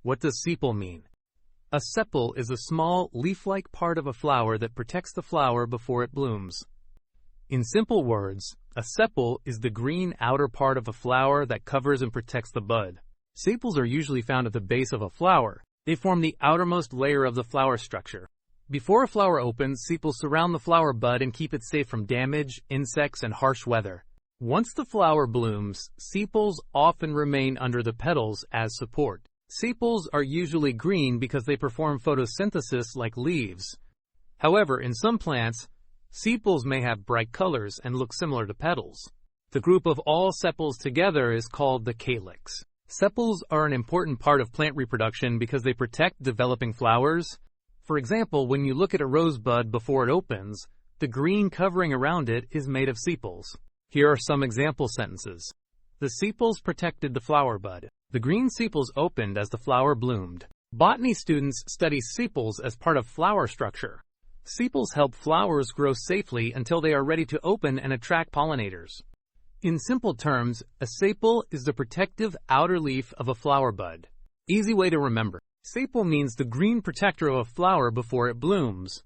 What does sepal mean? A sepal is a small, leaf-like part of a flower that protects the flower before it blooms. In simple words, a sepal is the green outer part of a flower that covers and protects the bud. Sepals are usually found at the base of a flower. They form the outermost layer of the flower structure. Before a flower opens, sepals surround the flower bud and keep it safe from damage, insects, and harsh weather. Once the flower blooms, sepals often remain under the petals as support. Sepals are usually green because they perform photosynthesis like leaves. However, in some plants, sepals may have bright colors and look similar to petals. The group of all sepals together is called the calyx. Sepals are an important part of plant reproduction because they protect developing flowers. For example, when you look at a rosebud before it opens, the green covering around it is made of sepals. Here are some example sentences. The sepals protected the flower bud. The green sepals opened as the flower bloomed. Botany students study sepals as part of flower structure. Sepals help flowers grow safely until they are ready to open and attract pollinators. In simple terms, a sepal is the protective outer leaf of a flower bud. Easy way to remember. Sepal means the green protector of a flower before it blooms.